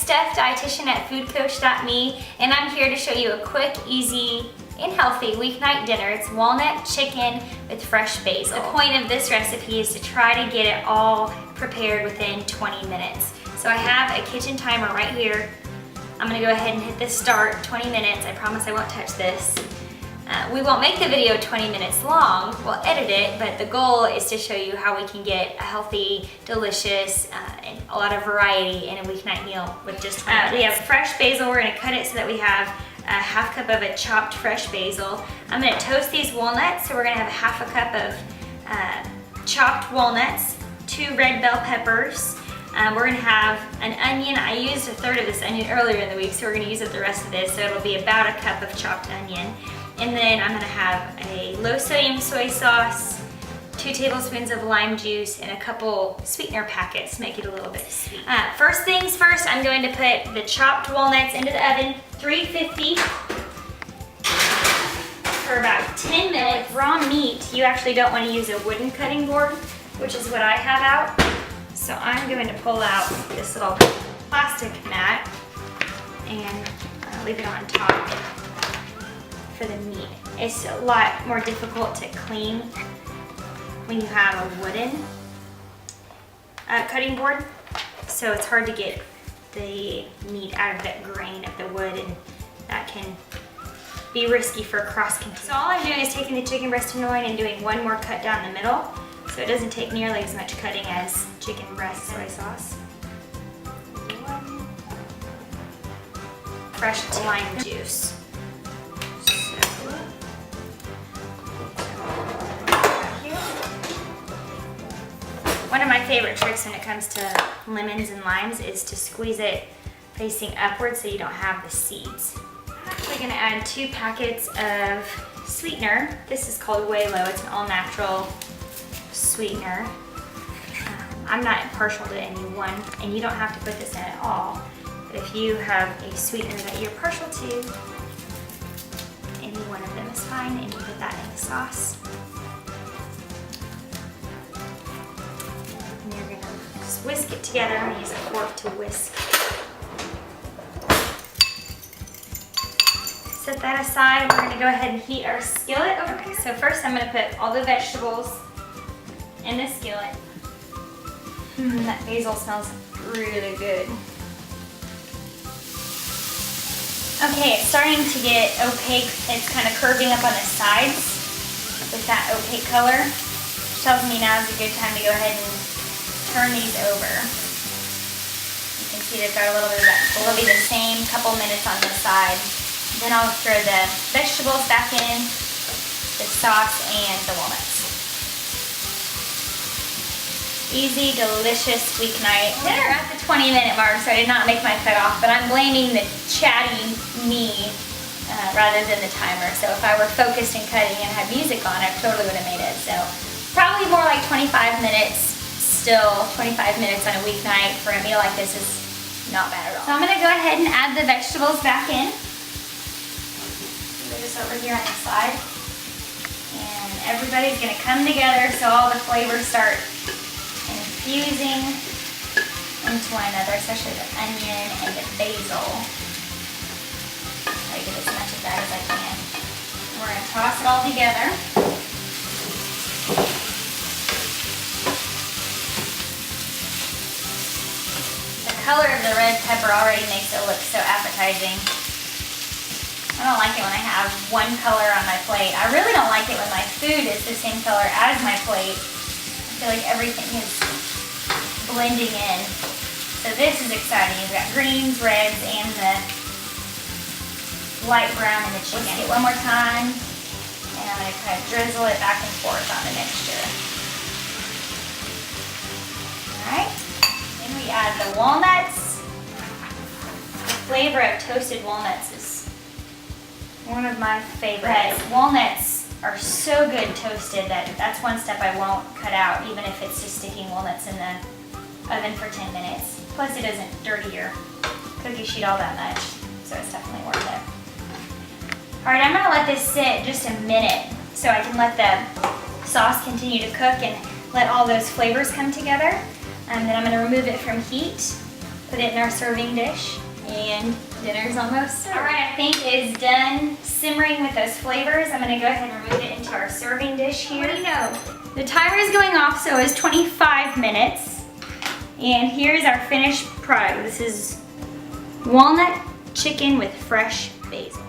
Steph, dietitian at foodcoachme, and I'm here to show you a quick, easy, and healthy weeknight dinner. It's walnut chicken with fresh basil. The point of this recipe is to try to get it all prepared within 20 minutes. So I have a kitchen timer right here. I'm gonna go ahead and hit the start, 20 minutes. I promise I won't touch this. We won't make the video 20 minutes long, we'll edit it, but the goal is to show you how we can get a healthy, delicious, and a lot of variety in a weeknight meal with just 20 minutes. We have fresh basil. We're gonna cut it so that we have a half cup of a chopped fresh basil. I'm gonna toast these walnuts, so we're gonna have a half a cup of chopped walnuts, 2 red bell peppers. We're gonna have an onion. I used a third of this onion earlier in the week, so we're gonna use up the rest of this, so it'll be about a cup of chopped onion. And then I'm gonna have a low sodium soy sauce, 2 tablespoons of lime juice, and a couple sweetener packets to make it a little bit sweet. First things first, I'm going to put the chopped walnuts into the oven, 350 for about 10 minutes. With raw meat, you actually don't want to use a wooden cutting board, which is what I have out. So I'm going to pull out this little plastic mat and leave it on top for the meat. It's a lot more difficult to clean when you have a wooden cutting board, so it's hard to get the meat out of that grain of the wood, and that can be risky for cross-contamination. So all I'm doing is taking the chicken breast tenderloin and doing one more cut down the middle, so it doesn't take nearly as much cutting as chicken breast soy sauce. Fresh lime juice. One of my favorite tricks when it comes to lemons and limes is to squeeze it facing upwards so you don't have the seeds. I'm actually gonna add 2 packets of sweetener. This is called Walnut. It's an all-natural sweetener. I'm not partial to any one, and you don't have to put this in at all. But if you have a sweetener that you're partial to, any one of them is fine, and you put that in the sauce. And you're gonna just whisk it together. I'm gonna use a fork to whisk. Set that aside. We're gonna go ahead and heat our skillet over here. So first I'm gonna put all the vegetables in the skillet. That basil smells really good. Okay, it's starting to get opaque. It's kind of curving up on the sides with that opaque color, which tells me now is a good time to go ahead and turn these over. You can see they've got a little bit of that. It'll be the same couple minutes on this side. Then I'll throw the vegetables back in, the sauce, and the walnuts. Easy, delicious weeknight dinner. We're at the 20-minute mark, so I did not make my cutoff, but I'm blaming the chatty me rather than the timer. So if I were focused and cutting and had music on, I totally would have made it. So probably more like 25 minutes. Still, 25 minutes on a weeknight for a meal like this is not bad at all. So I'm gonna go ahead and add the vegetables back in. They're just over here on the side. And everybody's gonna come together so all the flavors start infusing into one another, especially the onion and the basil. Try to get as much of that as I can. We're going to toss it all together. The color of the red pepper already makes it look so appetizing. I don't like it when I have one color on my plate. I really don't like it when my food is the same color as my plate. I feel like everything is blending in. So this is exciting. You've got greens, reds, and the light brown in the chicken. Let's get one more time. And I'm going to kind of drizzle it back and forth on the mixture. Alright. Then we add the walnuts. The flavor of toasted walnuts is one of my favorites. Walnuts are so good toasted that that's one step I won't cut out, even if it's just sticking walnuts in the oven for 10 minutes. Plus it doesn't dirty your cookie sheet all that much, so it's definitely worth it. Alright, I'm gonna let this sit just a minute so I can let the sauce continue to cook and let all those flavors come together. And then I'm gonna remove it from heat Put it in our serving dish, and dinner's almost served. All right, I think it is done simmering with those flavors. I'm gonna go ahead and remove it into our serving dish here. What do you know? The timer is going off, so it's 25 minutes. And here's our finished product. This is walnut chicken with fresh basil.